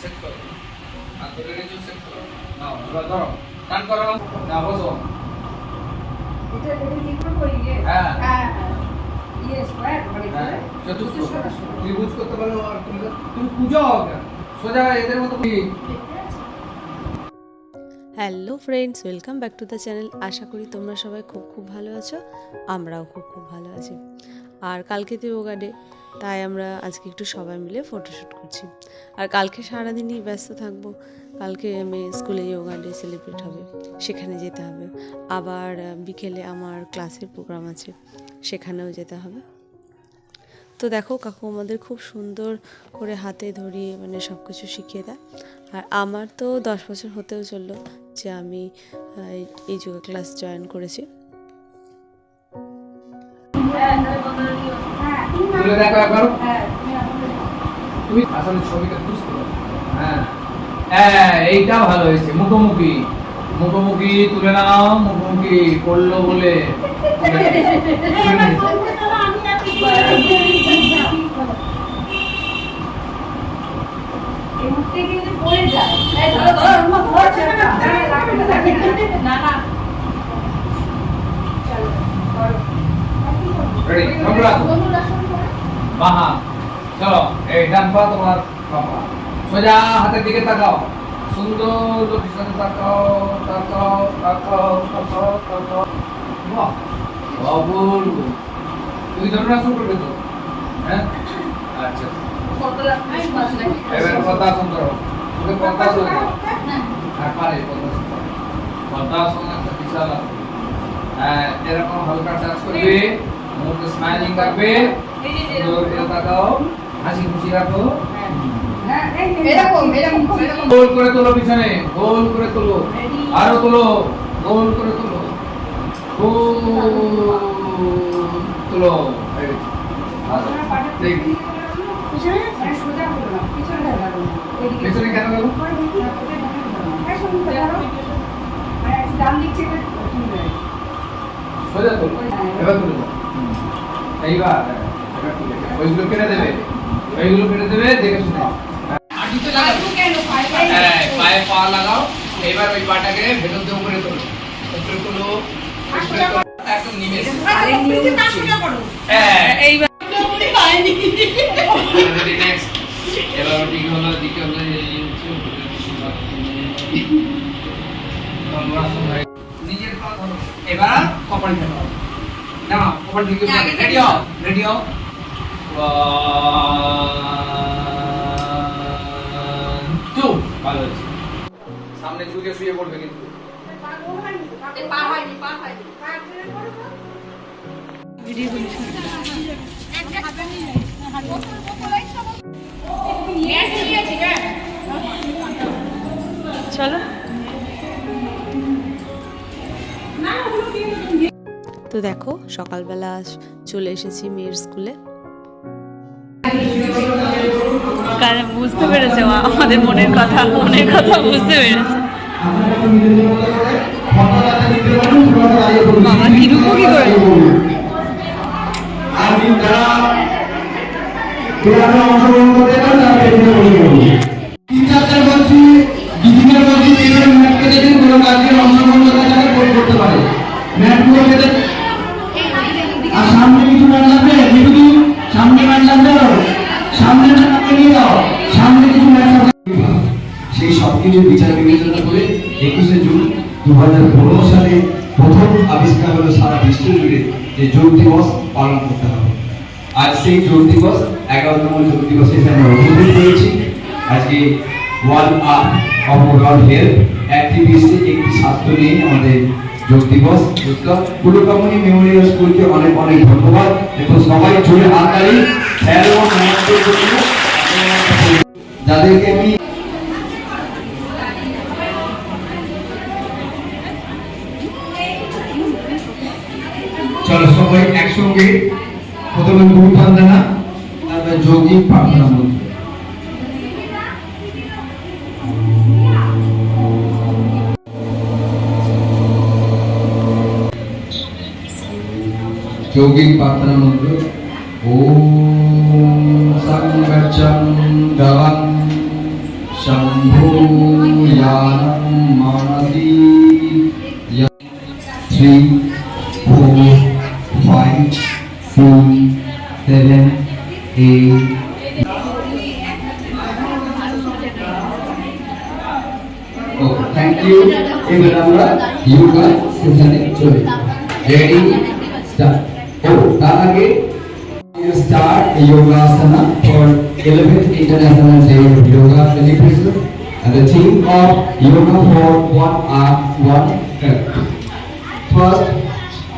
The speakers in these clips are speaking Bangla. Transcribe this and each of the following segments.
সেট করো, আর ধরে রেখে সেট করো। নাও এবার ধরো, টান করো, না বসো। এটা কি করব ইয়ে? হ্যাঁ হ্যাঁ ইয়ে স্কয়ার মানে চতুষ্কোণ ত্রিভুজ করতে পারো। আর তুমি পূজা হও কেন সোজা এদের মতো কি? Hello friends, welcome back to the channel. আশা করি তোমরা সবাই খুব ভালো আছো। আমরাও খুব ভালো আছি। আর কালকে তো যোগা ডে, তাই আমরা আজকে একটু সবাই মিলে ফটোশ্যুট করছি। আর কালকে সারাদিনই ব্যস্ত থাকবো। কালকে মেয়ে স্কুলে যোগা ডে সেলিব্রেট হবে, সেখানে যেতে হবে। আবার বিকেলে আমার ক্লাসের প্রোগ্রাম আছে, সেখানেও যেতে হবে। তো দেখো, কাকু আমাদের খুব সুন্দর করে হাতে ধরিয়ে মানে সব কিছু শিখিয়ে দেয়। আর আমার তো 10 বছর হতেও চললো যে আমি এই যোগা ক্লাস জয়েন করেছি। তুলে দেখো একবার। তুমি আসলে ছবিটা বুঝতে পারো। হ্যাঁ হ্যাঁ, এইটা ভালো হয়েছে। মুখোমুখি মুখোমুখি তুলে নাও, মুখোমুখি করলো বলে রেডি। বাহা চলো, এই ডান পা তোমার বাবা, সোজা হাতের দিকে তাকাও, সুন্দর পিছনে তাকাও তাকাও তাকাও তাকাও তাকাও। বাহ, অপূর্ব। তুমি ধনুরাসন করবে তো? হ্যাঁ আচ্ছা, এবার পদ্মাসন করো। তুমি পদ্মাসন করো। হ্যাঁ পারে পদ্মাসন করো। পদ্মাসন একটা বিশাল আছে। হ্যাঁ, এরকম হালকা টাচ করবে, মুখ স্মাইলিং রাখবে, সুন্দর তাকাও, হাসি খুশি রাখো। গোল করে তোলো, পিছনে গোল করে তোলো, আরো তোলো, গোল করে তোলো, তোলো। পিছনে কেন গেল? সোজা তোলো, এবার তুলে দাও। এইবার ওইগুলো কেটে দেবে, ওইগুলো কেটে দেবে, দেখে শুনে। পায়ে পা লাগাও। এবার ওই পাটাকে ভেতর দিয়ে উপরে তোলো, উপরে তোলো, একদম নিমে এবার দিকে হলো, দিকে হলো, নিজের পা ধরো। এবার কপাল ধরো, না কপাল দিকে রেডি হও, রেডি হও। ভালো হয়েছে। সামনে ঝুঁকে শুয়ে পড়বে কিন্তু। চলো। তো দেখো, সকালবেলা চলে এসেছি মেয়ের স্কুলে। কারণ বুঝতে পেরেছে আমাদের মনের কথা বুঝতে পেরেছে। বাবা কিরকম কি করে সামনে কিছু ম্যাট লাগবে, সামনে ম্যাট লাগবে, সামনে নিয়ে যাও, সামনে কিছু ম্যাট লাগবে। সেই সবকিছু বিচার বিবেচনা করে 21শে জুন 2015 সালে প্রথম আবিষ্কার হলো সারা বিশ্ব জুড়ে যে যোগ দিবস পালন করতে হবে। আজ সেই যোগ দিবস 11তম যোগ দিবস হিসেবে আমরা উদ্বোধন করেছি। আজকে ওয়ার্ল্ড হেলথ অ্যাক্টিভিস্টে একটি স্বাস্থ্য নিয়ে আমাদের যোগ দিবস। কুলকামনি মেমোরিয়াল স্কুলকে অনেক অনেক ধন্যবাদ। এবং সবাই জোরে হাততালি যাদেরকে আমি চলো সবাই একসঙ্গে প্রথমে গুরু বন্দনা, তারপরে যৌগিক প্রার্থনা মন্ত্র। যৌগিক প্রার্থনা মন্ত্র। ওম সংগচ্ছং গবং शंभो यानं मानसी 3 4 5 6 7 8 थैंक यू एबार আমরা योगा সেশনে চলে রেডি স্টার্ট ও তার আগে start yoga asana for 11th international day of yoga celebration and the theme of yoga for 1 hour 1 health. First,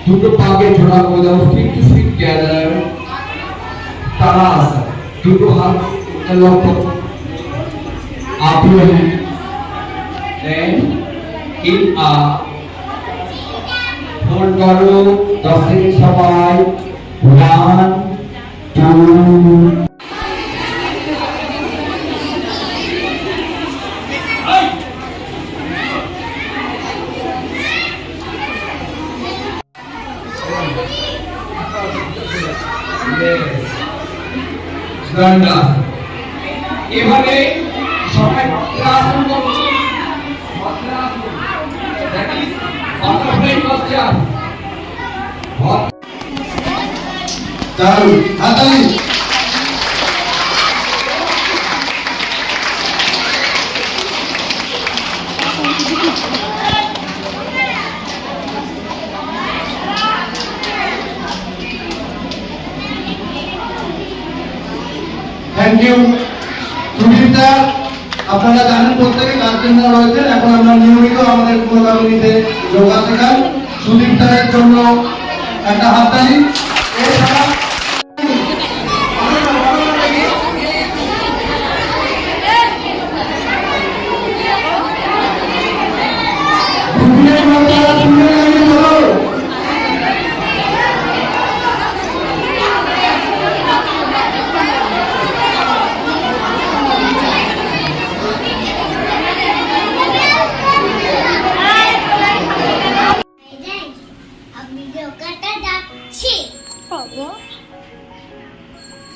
দুটো পাকে জোড়া করে দাও, feet to feet together, তাড়াতাড়ি দুটো হাত লক করো, up your hand, then in up, hold করো 10 সেকেন্ড সবাই, 1 2 গন্ডা এভাবে সবাই বজ্রাসন করো বজ্রাসন দেখি বাটারফ্লাই পশ্চাৎ দারুণ হাতালি থ্যাংক ইউ সুদীপদা আপনারা জানেন প্রত্যেকে গার্জেনরা রয়েছেন এখন আমরা নিয়মিত আমাদের পুরোগামীতে যোগা শেখাই সুদীপদার জন্য একটা হাততালি এছাড়া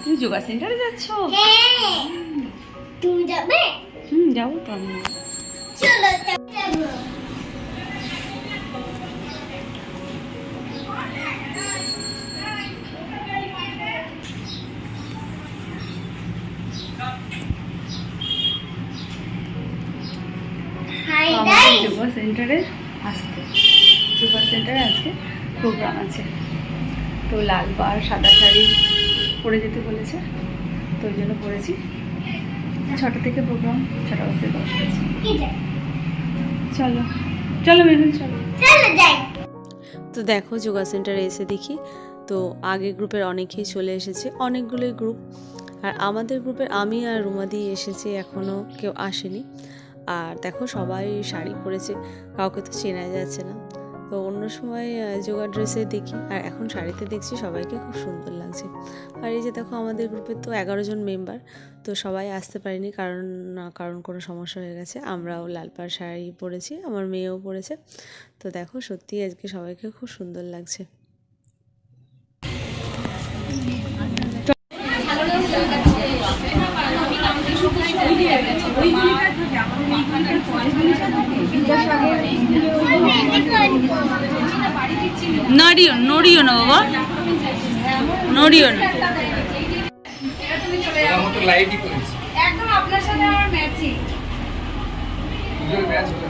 তুমি যোগা সেন্টারে যাচ্ছ? হ্যাঁ তুমি যাবে? যাবো তো আমি। চলো যাবো। হাই গাইস যোগা সেন্টারে আজকে প্রোগ্রাম আছে, তো লাল পাড় সাদা শাড়ি পরে যেতে বলেছে, তো ওই জন্য পরেছি। 6টা থেকে প্রোগ্রাম, 6টা বাজতে 10 বাজে। চলো চলো মেহুল চলো চলো যাই। তো দেখো যোগা সেন্টারে এসে দেখি তো আগে গ্রুপের অনেকেই চলে এসেছে, অনেকগুলোই গ্রুপ, আর আমাদের গ্রুপের আমি আর রুমাদি এসেছি, এখনও কেউ আসেনি। আর দেখো সবাই শাড়ি পরেছে, কাউকে তো চেনা যাচ্ছে না। তো অন্য সময় যোগা ড্রেসে দেখি, আর এখন শাড়িতে দেখছি সবাইকে খুব সুন্দর লাগছে। আর এই যে দেখো আমাদের গ্রুপের তো 11 জন মেম্বার, তো সবাই আসতে পারিনি কারণ কোনো সমস্যা হয়ে গেছে। আমরাও লাল পাড় শাড়ি পরেছি, আমার মেয়েও পরেছে। তো দেখো সত্যি আজকে সবাইকে খুব সুন্দর লাগছে। নড়িও না বাবা, নড়িও না। মতো লাইটই করেছি একদম আপনার সাথে আমার ম্যাচিং, দুটোর ম্যাচ হলো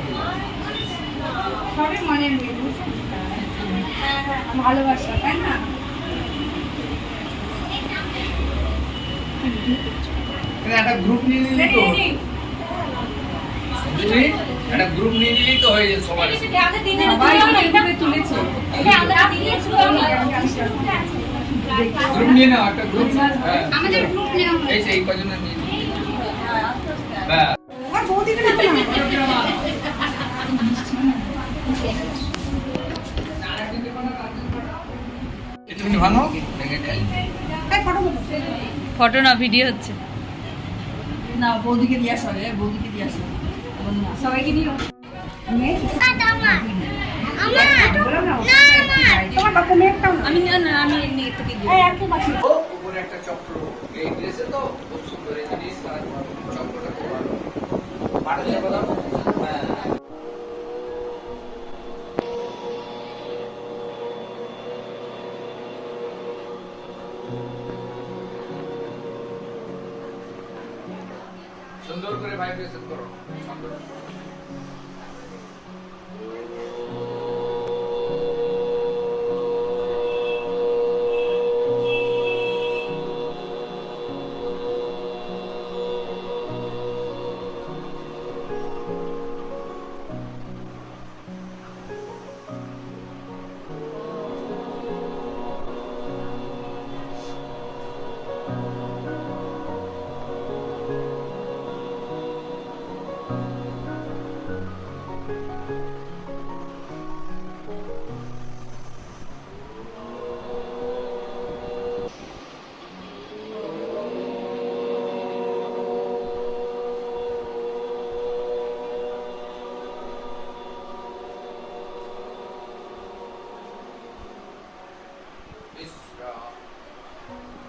সবই মনের মিল, ভালোবাসা, তাই না? একটা গ্রুপ নিয়ে নিলি তো তুমি একটা গ্রুপ নিয়ে নিলি তো হয়ে যাবে সবার তুলেছে গ্রুপ নিয়ে নাও একটা গ্রুপ আমাদের গ্রুপ নেওয়া এই যে এই কজন নিয়ে ব্যাস তুমি ভাঙো ভেঙে খাই ফটো না ভিডিও হচ্ছে না, বৌদিকে দিয়ে আসো, বৌদিকে দিয়ে আসো, সবাইকে নিয়ে তোমার বাপু মেয়েটাও না। আমি না আমি এমনি তোকে দিই। উপরে একটা চক্র এই ড্রেসে তো খুব সুন্দর এই জিনিস আর চক্রটা খুব ভালো কাজু বাদাম, হ্যাঁ। সুন্দর করে ভাইব্রেশন করো, সুন্দর।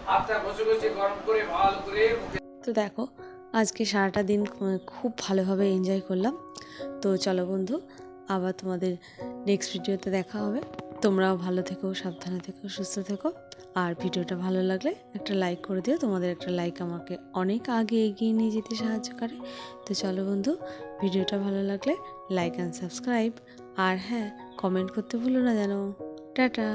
হাতটা ঘষে ঘষে গরম করে ভালো করে মুখে। তো দেখো আজকে সারাটা দিন খুব ভালোভাবে এনজয় করলাম। তো চলো বন্ধু, আবার তোমাদের নেক্সট ভিডিওতে দেখা হবে। তোমরাও ভালো থেকো, সাবধানে থেকো, সুস্থ থেকো। আর ভিডিওটা ভালো লাগলে একটা লাইক করে দিও। তোমাদের একটা লাইক আমাকে অনেক আগে এগিয়ে নিয়ে যেতে সাহায্য করে। তো চলো বন্ধু, ভিডিওটা ভালো লাগলে লাইক অ্যান্ড সাবস্ক্রাইব। আর হ্যাঁ, কমেন্ট করতে ভুলো না যেন। টাটা।